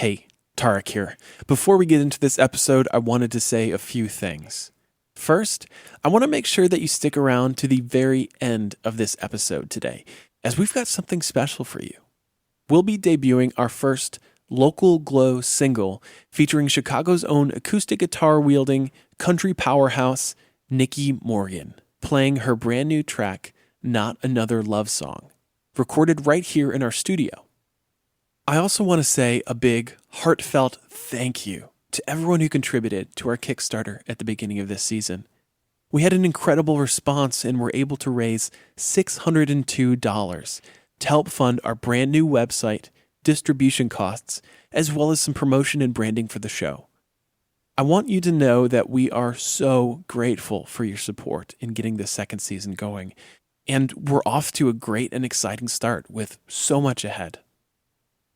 Hey, Tariq here. Before we get into this episode, I wanted to say a few things. First, I want to make sure that you stick around to the very end of this episode today, as we've got something special for you. We'll be debuting our first Local Glow single featuring Chicago's own acoustic guitar-wielding country powerhouse, Nikki Morgan, playing her brand new track, Not Another Love Song, recorded right here in our studio. I also want to say a big, heartfelt thank you to everyone who contributed to our Kickstarter at the beginning of this season. We had an incredible response and were able to raise $602 to help fund our brand new website, distribution costs, as well as some promotion and branding for the show. I want you to know that we are so grateful for your support in getting this second season going, and we're off to a great and exciting start with so much ahead.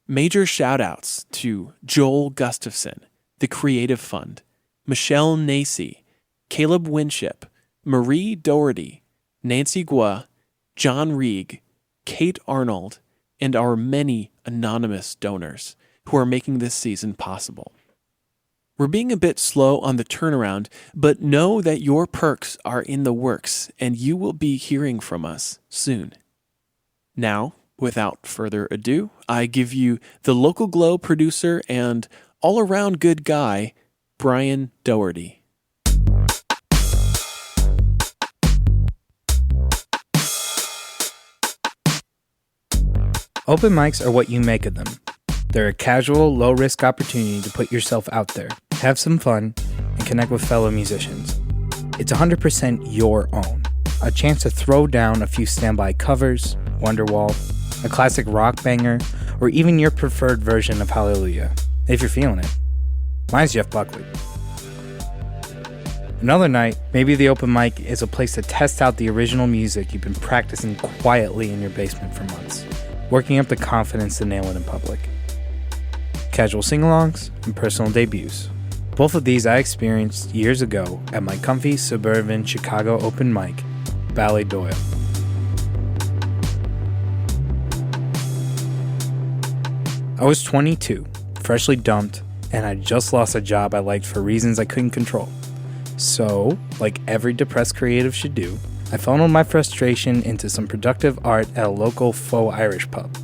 Major shout-outs to Joel Gustafson, the Creative Fund, Michelle Nacy, Caleb Winship, Marie Doherty, Nancy Gua, John Reeg, Kate Arnold, and our many anonymous donors who are making this season possible. We're being a bit slow on the turnaround, but know that your perks are in the works and you will be hearing from us soon. Now, without further ado, I give you the Local Glow producer and all-around good guy, Brian Doherty. Open mics are what you make of them. They're a casual, low-risk opportunity to put yourself out there, have some fun, and connect with fellow musicians. It's 100% your own. A chance to throw down a few standby covers, Wonderwall, a classic rock banger, or even your preferred version of Hallelujah, if you're feeling it. Mine's Jeff Buckley. Another night, maybe the open mic is a place to test out the original music you've been practicing quietly in your basement for months, working up the confidence to nail it in public. Casual sing-alongs and personal debuts. Both of these I experienced years ago at my comfy suburban Chicago open mic, Ballet Doyle. I was 22, freshly dumped, and I just lost a job I liked for reasons I couldn't control. So, like every depressed creative should do, I funneled my frustration into some productive art at a local faux Irish pub.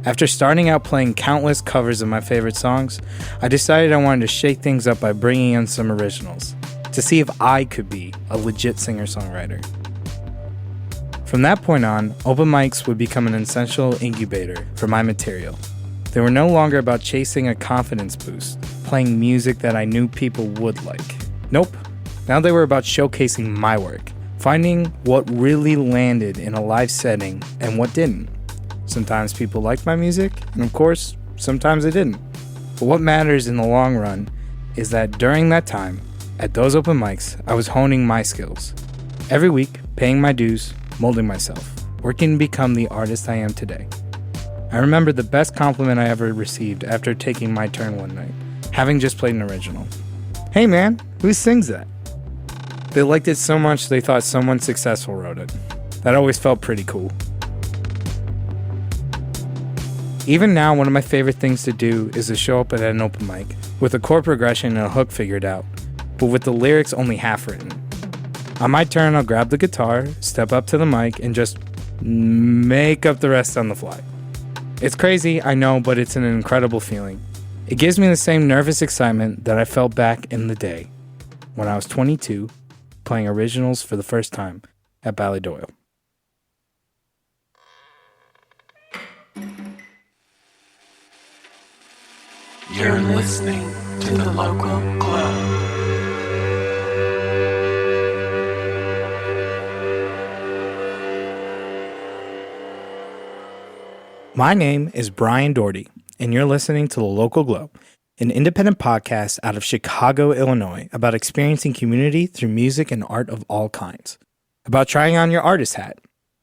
After starting out playing countless covers of my favorite songs, I decided I wanted to shake things up by bringing in some originals, to see if I could be a legit singer-songwriter. From that point on, open mics would become an essential incubator for my material. They were no longer about chasing a confidence boost, playing music that I knew people would like. Nope. Now they were about showcasing my work, finding what really landed in a live setting and what didn't. Sometimes people liked my music, and of course, sometimes they didn't. But what matters in the long run is that during that time, at those open mics, I was honing my skills. Every week, paying my dues, molding myself, working to become the artist I am today. I remember the best compliment I ever received after taking my turn one night, having just played an original. "Hey man, who sings that?" They liked it so much they thought someone successful wrote it. That always felt pretty cool. Even now, one of my favorite things to do is to show up at an open mic with a chord progression and a hook figured out, but with the lyrics only half written. On my turn, I'll grab the guitar, step up to the mic, and just make up the rest on the fly. It's crazy, I know, but it's an incredible feeling. It gives me the same nervous excitement that I felt back in the day when I was 22, playing originals for the first time at Ballet Doyle. You're listening to the Local Glow. My name is Brian Doherty, and you're listening to The Local Glow, an independent podcast out of Chicago, Illinois, about experiencing community through music and art of all kinds. About trying on your artist hat,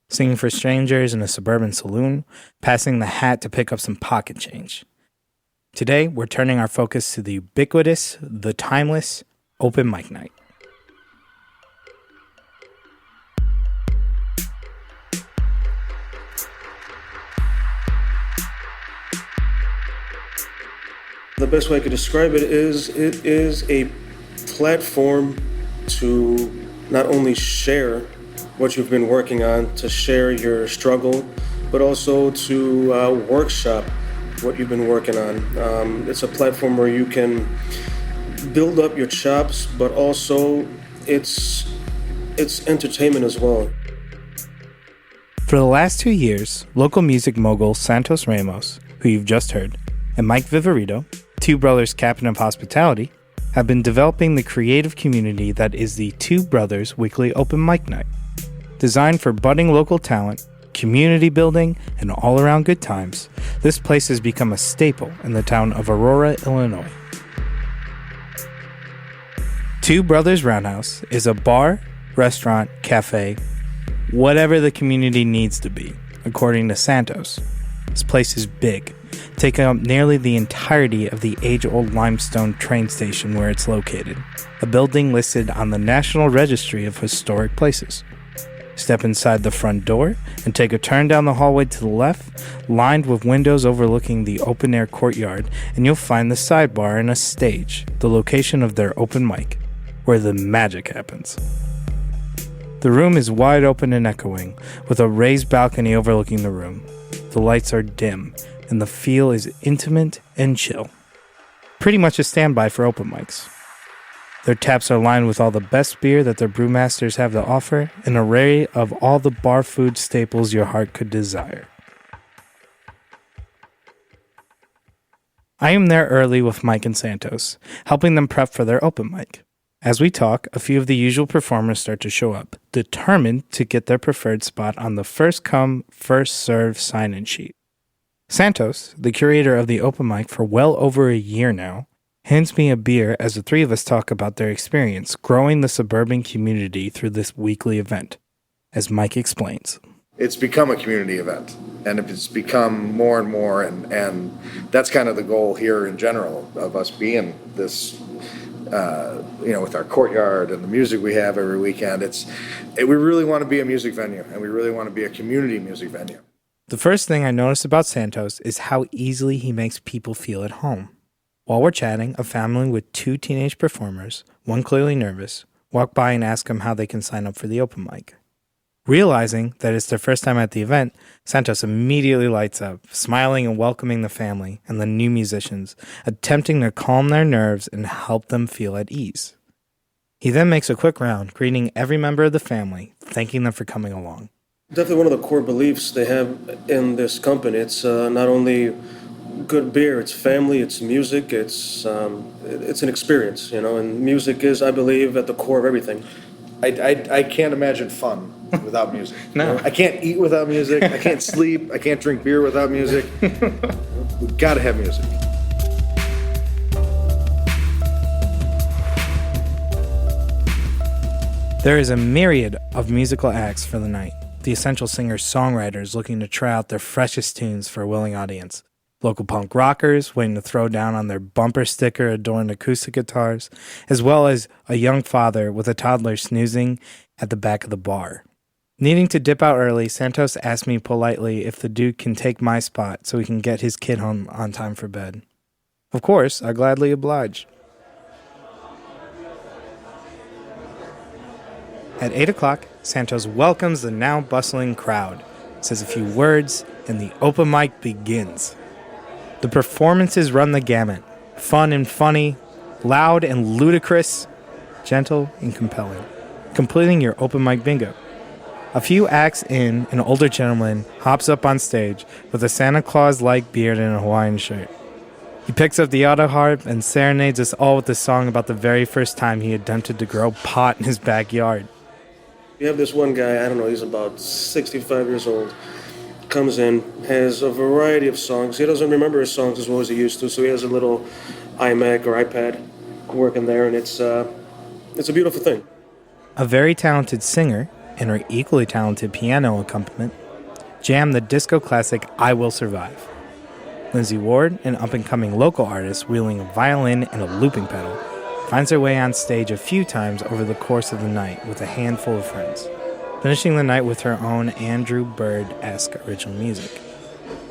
singing for strangers in a suburban saloon, passing the hat to pick up some pocket change. Today, we're turning our focus to the ubiquitous, the timeless, open mic night. The best way I could describe it is a platform to not only share what you've been working on, to share your struggle, but also to workshop what you've been working on. It's a platform where you can build up your chops, but also it's entertainment as well. For the last 2 years, local music mogul Santos Ramos, who you've just heard, and Mike Vivirito, two brothers captain of hospitality, have been developing the creative community that is the Two Brothers Weekly Open Mic Night. Designed for budding local talent, community building, and all-around good times, this place has become a staple in the town of Aurora, Illinois. Two Brothers Roundhouse is a bar, restaurant, cafe, whatever the community needs to be, according to Santos. This place is big, taking up nearly the entirety of the age-old limestone train station where it's located, a building listed on the National Registry of Historic Places. Step inside the front door and take a turn down the hallway to the left, lined with windows overlooking the open-air courtyard, and you'll find the sidebar and a stage, the location of their open mic, where the magic happens. The room is wide open and echoing, with a raised balcony overlooking the room. The lights are dim, and the feel is intimate and chill. Pretty much a standby for open mics. Their taps are lined with all the best beer that their brewmasters have to offer, an array of all the bar food staples your heart could desire. I am there early with Mike and Santos, helping them prep for their open mic. As we talk, a few of the usual performers start to show up, determined to get their preferred spot on the first-come, first-served sign-in sheet. Santos, the curator of the open mic for well over a year now, hands me a beer as the three of us talk about their experience growing the suburban community through this weekly event. As Mike explains. It's become a community event, and it's become more and more, and that's kind of the goal here in general of us being this, with our courtyard and the music we have every weekend. We really want to be a music venue, and we really want to be a community music venue. The first thing I noticed about Santos is how easily he makes people feel at home. While we're chatting, a family with two teenage performers, one clearly nervous, walk by and ask him how they can sign up for the open mic. Realizing that it's their first time at the event, Santos immediately lights up, smiling and welcoming the family and the new musicians, attempting to calm their nerves and help them feel at ease. He then makes a quick round, greeting every member of the family, thanking them for coming along. Definitely one of the core beliefs they have in this company. It's not only good beer, it's family, it's music, it's an experience, and music is, I believe, at the core of everything. I can't imagine fun without music. No. I can't eat without music. I can't sleep. I can't drink beer without music. We've got to have music. There is a myriad of musical acts for the night. The essential singers-songwriters looking to try out their freshest tunes for a willing audience. Local punk rockers waiting to throw down on their bumper sticker adorned acoustic guitars, as well as a young father with a toddler snoozing at the back of the bar. Needing to dip out early, Santos asked me politely if the dude can take my spot so he can get his kid home on time for bed. Of course, I gladly oblige. At 8 o'clock, Santos welcomes the now bustling crowd, says a few words, and the open mic begins. The performances run the gamut, fun and funny, loud and ludicrous, gentle and compelling, completing your open mic bingo. A few acts in, an older gentleman hops up on stage with a Santa Claus-like beard and a Hawaiian shirt. He picks up the auto harp and serenades us all with a song about the very first time he attempted to grow pot in his backyard. You have this one guy, I don't know, he's about 65 years old, comes in, has a variety of songs. He doesn't remember his songs as well as he used to, so he has a little iMac or iPad working there, and it's a beautiful thing. A very talented singer and her equally talented piano accompaniment jam the disco classic I Will Survive. Lindsay Ward, an up-and-coming local artist wielding a violin and a looping pedal, finds her way on stage a few times over the course of the night with a handful of friends, finishing the night with her own Andrew Bird-esque original music.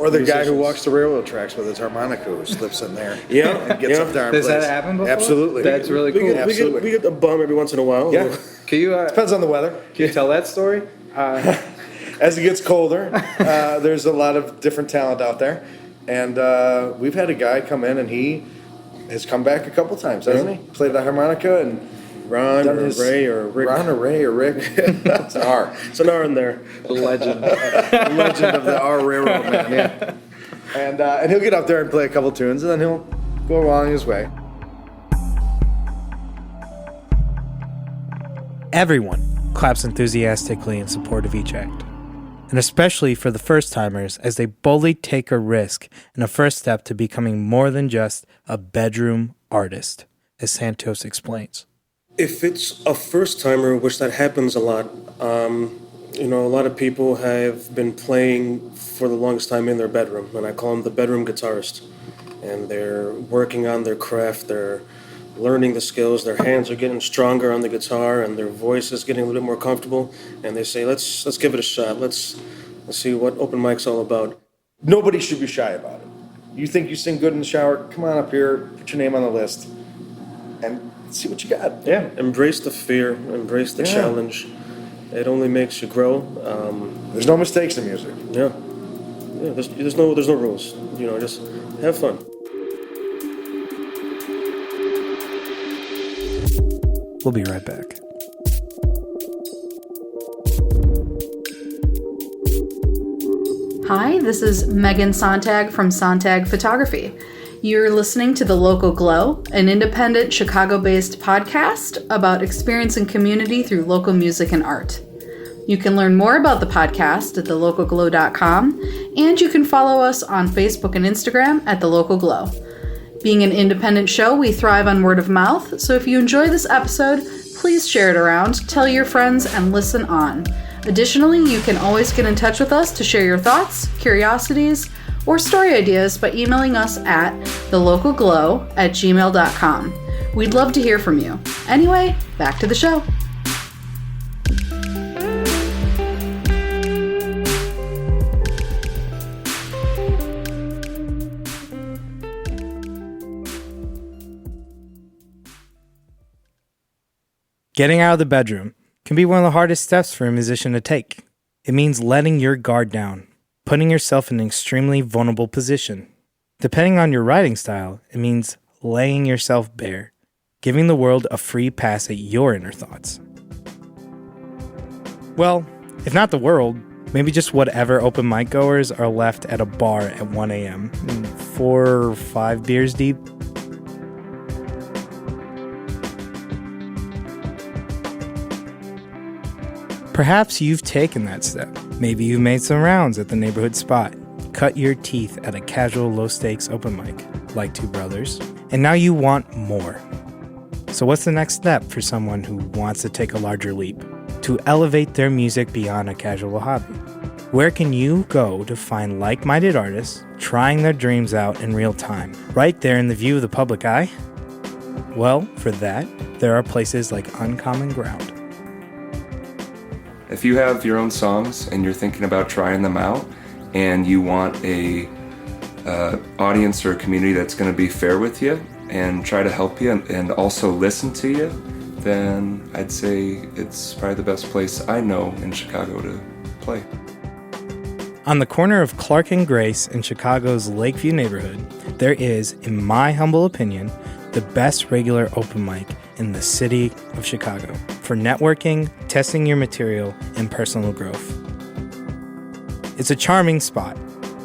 Or the guy who musicians. walks the railroad tracks with his harmonica who slips in there. Yeah, And gets yeah. up there and Does plays. that happen before? Absolutely. That's really We cool. get, we, get, Absolutely. we get a bum every once in a while. Yeah. Can you Depends on the weather. can you tell that story? As it gets colder, there's a lot of different talent out there. And we've had a guy come in and he has come back a couple times, hasn't he? Played the harmonica and Ron done or his- Ray or Rick. Ron or Ray or Rick. It's an R. It's an R in there. Legend. Legend of the R Railroad Man, yeah. And he'll get up there and play a couple tunes and then he'll go along his way. Everyone claps enthusiastically in support of each act, and especially for the first-timers as they boldly take a risk and a first step to becoming more than just a bedroom artist, as Santos explains. If it's a first timer, which that happens a lot, a lot of people have been playing for the longest time in their bedroom, and I call them the bedroom guitarist. And they're working on their craft, they're learning the skills, their hands are getting stronger on the guitar, and their voice is getting a little bit more comfortable. And they say, let's give it a shot. Let's see what open mic's all about. Nobody should be shy about it. You think you sing good in the shower? Come on up here, put your name on the list, and see what you got. Yeah, embrace the fear, embrace the Yeah. challenge. It only makes you grow. There's no mistakes in music. Yeah. There's no rules. Just have fun. We'll be right back. Hi, this is Megan Sontag from Sontag Photography. You're listening to The Local Glow, an independent Chicago-based podcast about experiencing community through local music and art. You can learn more about the podcast at thelocalglow.com, and you can follow us on Facebook and Instagram at The Local Glow. Being an independent show, we thrive on word of mouth, so if you enjoy this episode, please share it around, tell your friends, and listen on. Additionally, you can always get in touch with us to share your thoughts, curiosities, or story ideas by emailing us at thelocalglow@gmail.com. We'd love to hear from you. Anyway, back to the show. Getting out of the bedroom can be one of the hardest steps for a musician to take. It means letting your guard down, putting yourself in an extremely vulnerable position. Depending on your writing style, it means laying yourself bare, giving the world a free pass at your inner thoughts. Well, if not the world, maybe just whatever open mic goers are left at a bar at 1 a.m., 4 or 5 beers deep. Perhaps you've taken that step. Maybe you've made some rounds at the neighborhood spot, cut your teeth at a casual low-stakes open mic, like Two Brothers, and now you want more. So what's the next step for someone who wants to take a larger leap, to elevate their music beyond a casual hobby? Where can you go to find like-minded artists trying their dreams out in real time, right there in the view of the public eye? Well, for that, there are places like Uncommon Ground. If you have your own songs and you're thinking about trying them out and you want a audience or a community that's going to be fair with you and try to help you and also listen to you, then I'd say it's probably the best place I know in Chicago to play. On the corner of Clark and Grace in Chicago's Lakeview neighborhood, there is, in my humble opinion, the best regular open mic in the city of Chicago for networking, testing your material, and personal growth. It's a charming spot.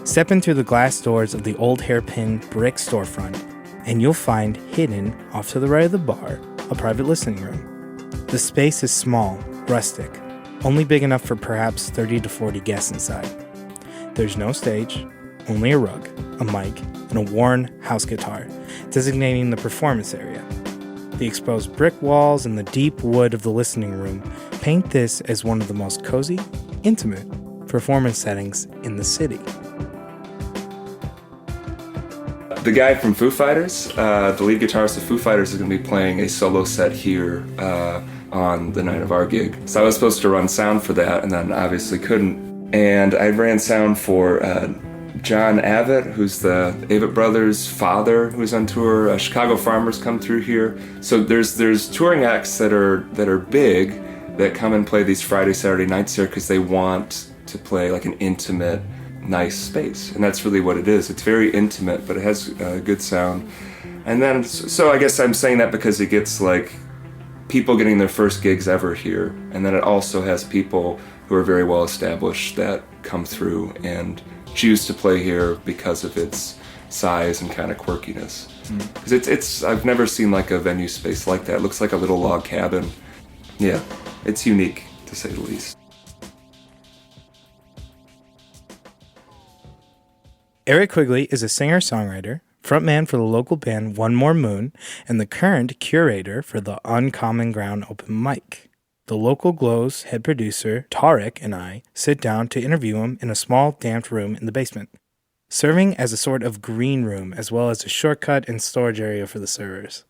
Step in through the glass doors of the old hairpin brick storefront, and you'll find hidden off to the right of the bar a private listening room. The space is small, rustic, only big enough for perhaps 30 to 40 guests inside. There's no stage, only a rug, a mic, and a worn house guitar, designating the performance area. The exposed brick walls and the deep wood of the listening room paint this as one of the most cozy, intimate performance settings in the city. The guy from Foo Fighters, the lead guitarist of Foo Fighters, is going to be playing a solo set here on the night of our gig. So I was supposed to run sound for that and then obviously couldn't. And I ran sound for John Avett, who's the Avett Brothers' father, who's on tour. Chicago Farmers come through here. So there's touring acts that are big that come and play these Friday, Saturday nights here because they want to play like an intimate, nice space, and that's really what it is. It's very intimate, but it has good sound. And then, so I guess I'm saying that because it gets like people getting their first gigs ever here, and then it also has people who are very well established that come through and choose to play here because of its size and kind of quirkiness. Because it's I've never seen like a venue space like that. It looks like a little log cabin. Yeah, it's unique to say the least. Eric Quigley is a singer-songwriter, frontman for the local band One More Moon, and the current curator for the Uncommon Ground open mic. The local Glow's head producer, Tariq, and I sit down to interview him in a small, damped room in the basement, serving as a sort of green room as well as a shortcut and storage area for the servers.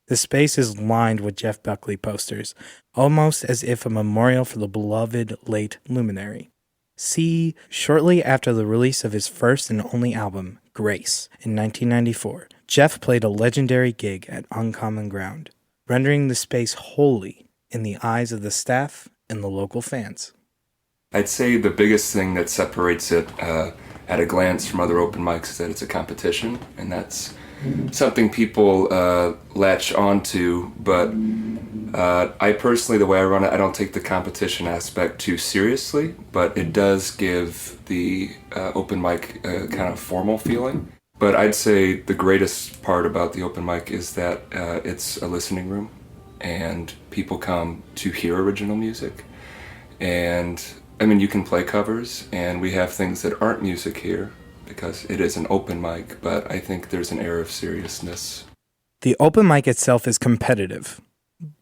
The space is lined with Jeff Buckley posters, almost as if a memorial for the beloved late luminary. See, shortly after the release of his first and only album, Grace, in 1994, Jeff played a legendary gig at Uncommon Ground, rendering the space holy in the eyes of the staff and the local fans. I'd say the biggest thing that separates it at a glance from other open mics is that it's a competition, and that's something people latch onto, but I personally, the way I run it, I don't take the competition aspect too seriously, but it does give the open mic a kind of formal feeling. But I'd say the greatest part about the open mic is that it's a listening room, and people come to hear original music. And I mean, you can play covers, and we have things that aren't music here, because it is an open mic, but I think there's an air of seriousness. The open mic itself is competitive,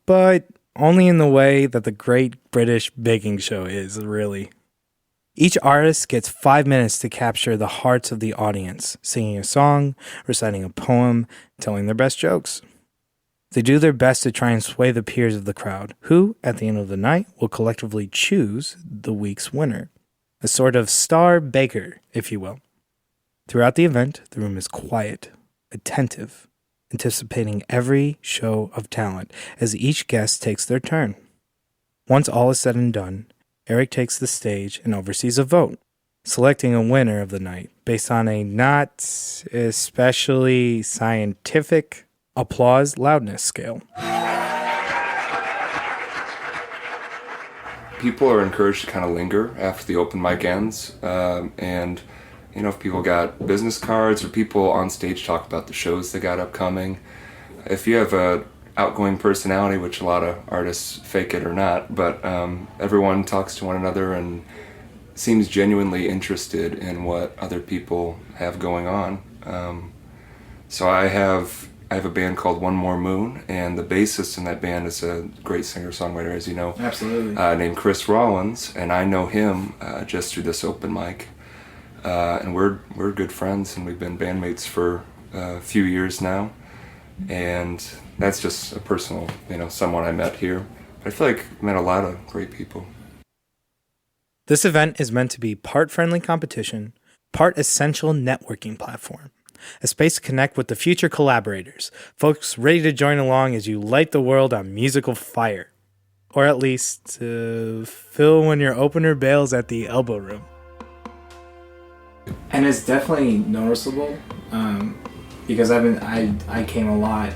but only in the way that the Great British Baking Show is, really. Each artist gets 5 minutes to capture the hearts of the audience, singing a song, reciting a poem, telling their best jokes. They do their best to try and sway the peers of the crowd, who, at the end of the night, will collectively choose the week's winner. A sort of star baker, if you will. Throughout the event, the room is quiet, attentive, anticipating every show of talent as each guest takes their turn. Once all is said and done, Eric takes the stage and oversees a vote, selecting a winner of the night based on a not especially scientific applause loudness scale. People are encouraged to kind of linger after the open mic ends, and you know, if people got business cards or people on stage talk about the shows they got upcoming. If you have a outgoing personality, which a lot of artists fake it or not, but everyone talks to one another and seems genuinely interested in what other people have going on. So I have a band called One More Moon, and the bassist in that band is a great singer-songwriter, as you know. Absolutely. Named Chris Rollins, and I know him just through this open mic. And we're good friends, and we've been bandmates for a few years now. And that's just a personal, someone I met here. I feel like I met a lot of great people. This event is meant to be part friendly competition, part essential networking platform. A space to connect with the future collaborators, folks ready to join along as you light the world on musical fire. Or at least fill when your opener bails at the elbow room. And it's definitely noticeable because I came a lot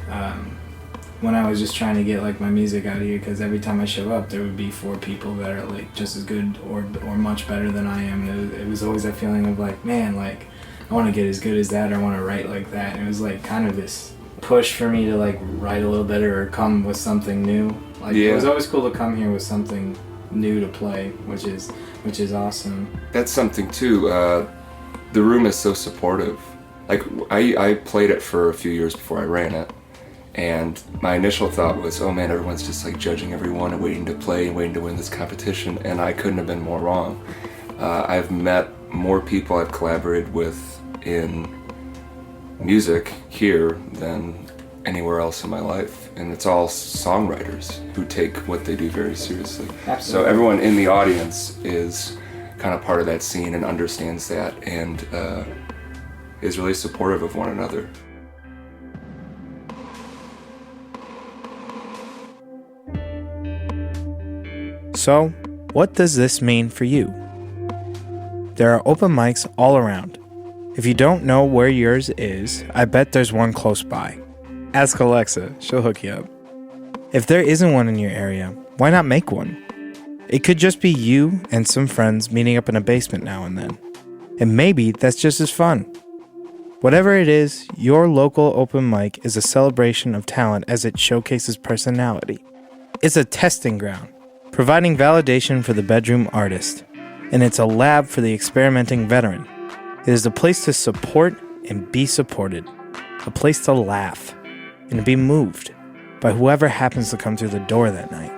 when I was just trying to get like my music out of here, because every time I show up there would be 4 people that are like just as good or much better than I am. And it was always that feeling of like, man, like I want to get as good as that, or I want to write like that. And it was like kind of this push for me to like write a little better or come with something new. Like It was always cool to come here with something new to play, which is awesome. That's something too. The room is so supportive. Like I played it for a few years before I ran it, and my initial thought was, oh man, everyone's just like judging everyone and waiting to play and waiting to win this competition, and I couldn't have been more wrong. I've met more people I've collaborated with in music here than anywhere else in my life, and it's all songwriters who take what they do very seriously. Absolutely. So everyone in the audience is kind of part of that scene and understands that and is really supportive of one another. So, what does this mean for you? There are open mics all around. If you don't know where yours is, I bet there's one close by. Ask Alexa, she'll hook you up. If there isn't one in your area, why not make one? It could just be you and some friends meeting up in a basement now and then. And maybe that's just as fun. Whatever it is, your local open mic is a celebration of talent as it showcases personality. It's a testing ground, providing validation for the bedroom artist. And it's a lab for the experimenting veteran. It is a place to support and be supported. A place to laugh and to be moved by whoever happens to come through the door that night.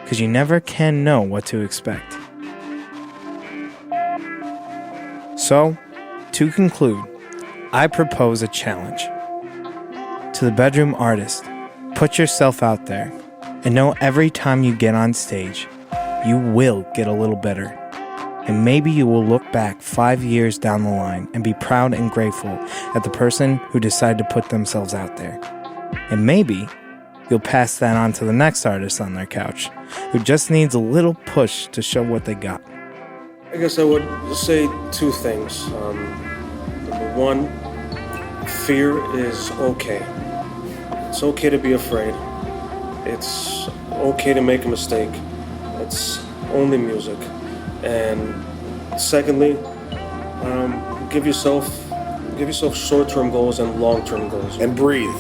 Because you never can know what to expect. So, to conclude, I propose a challenge. To the bedroom artist, put yourself out there and know every time you get on stage, you will get a little better. And maybe you will look back 5 years down the line and be proud and grateful at the person who decided to put themselves out there. And maybe you'll pass that on to the next artist on their couch who just needs a little push to show what they got. I guess I would say two things. Number one, fear is okay. It's okay to be afraid. It's okay to make a mistake. It's only music. And secondly, give yourself short-term goals and long-term goals. And breathe.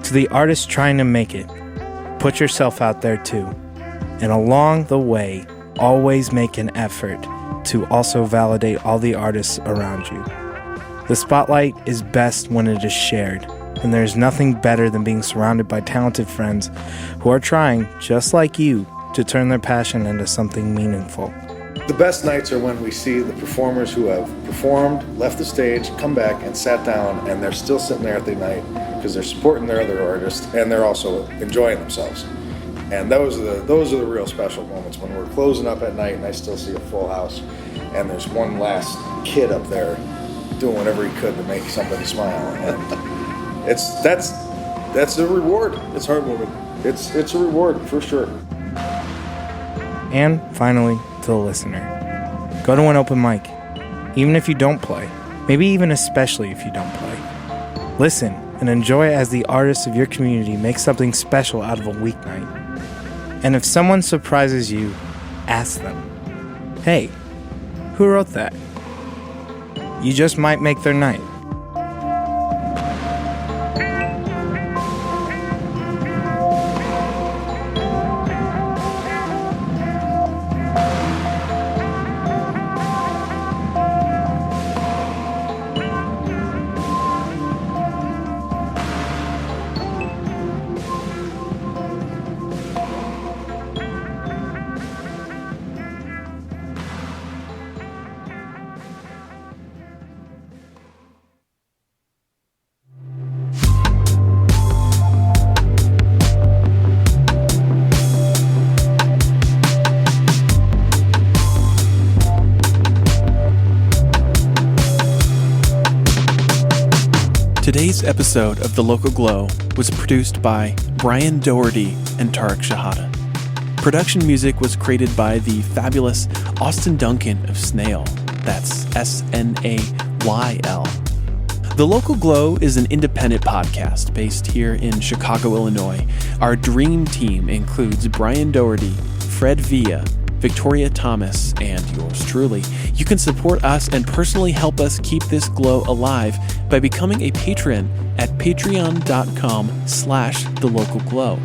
To the artist trying to make it, put yourself out there too. And along the way, always make an effort to also validate all the artists around you. The spotlight is best when it is shared. And there's nothing better than being surrounded by talented friends who are trying, just like you, to turn their passion into something meaningful. The best nights are when we see the performers who have performed, left the stage, come back and sat down, and they're still sitting there at the night because they're supporting their other artists and they're also enjoying themselves. And those are the real special moments when we're closing up at night and I still see a full house and there's one last kid up there doing whatever he could to make somebody smile. And that's a reward. It's heartwarming. It's a reward for sure. And finally, to the listener, go to an open mic, even if you don't play, maybe even especially if you don't play. Listen and enjoy as the artists of your community make something special out of a weeknight. And if someone surprises you, ask them, hey, who wrote that? You just might make their night. Today's episode of The Local Glow was produced by Brian Doherty and Tariq Shihadah. Production music was created by the fabulous Austin Duncan of Snail. That's Snayl. The Local Glow is an independent podcast based here in Chicago, Illinois. Our dream team includes Brian Doherty, Fred Villa, Victoria Thomas, and yours truly. You can support us and personally help us keep this glow alive by becoming a patron at patreon.com/thelocalglow.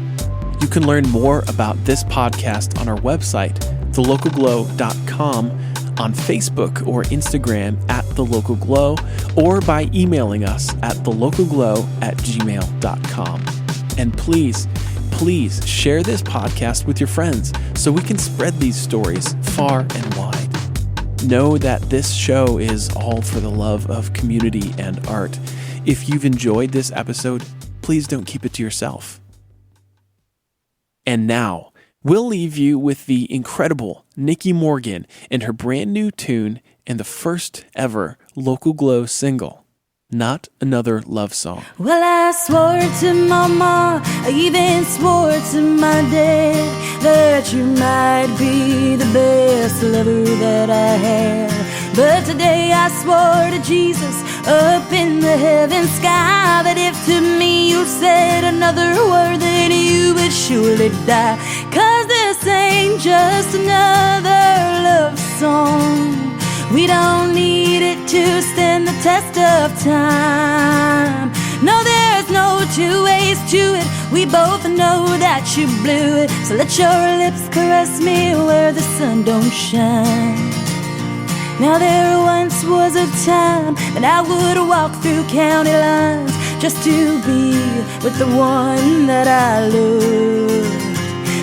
You can learn more about this podcast on our website, thelocalglow.com, on Facebook or Instagram at thelocalglow, or by emailing us at thelocalglow@gmail.com. And please share this podcast with your friends so we can spread these stories far and wide. Know that this show is all for the love of community and art. If you've enjoyed this episode, please don't keep it to yourself. And now, We'll leave you with the incredible Nikki Morgan and her brand new tune and the first ever Local Glow single, Not Another Love Song. Well, I swore to Mama, I even swore to my dad, that you might be the best lover that I had. But today I swore to Jesus up in the heaven sky, that if to me you said another word, then you would surely die. 'Cause this ain't just another love song. We don't need it to stand the test of time. No, there's no two ways to it. We both know that you blew it. So let your lips caress me where the sun don't shine. Now there once was a time that I would walk through county lines just to be with the one that I loved.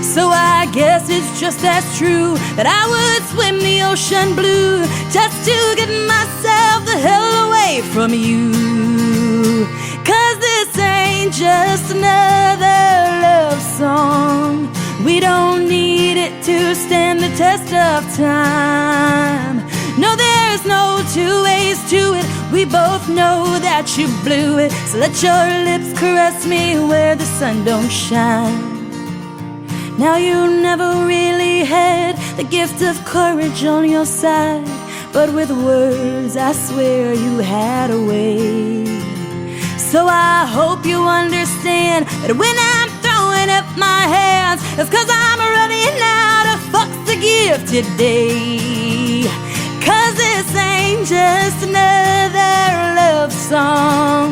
So I guess it's just as true that I would swim the ocean blue just to get myself the hell away from you. 'Cause this ain't just another love song. We don't need it to stand the test of time. No, there's no two ways to it. We both know that you blew it. So let your lips caress me where the sun don't shine. Now you never really had the gift of courage on your side, but with words I swear you had a way. So I hope you understand that when I'm throwing up my hands, it's 'cause I'm running out of fucks to give today. 'Cause this ain't just another love song.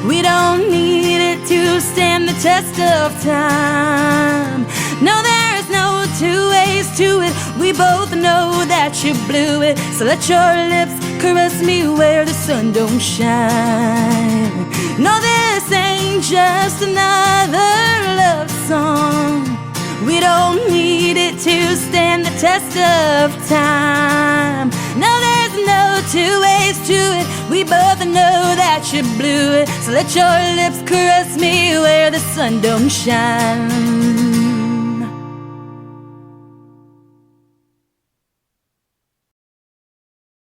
We don't need it to stand the test of time. No, there's no two ways to it. We both know that you blew it. So let your lips caress me where the sun don't shine. No, this ain't just another love song. We don't need it to stand the test of time. No, there's no two ways to it. We both know that you blew it. So let your lips caress me where the sun don't shine.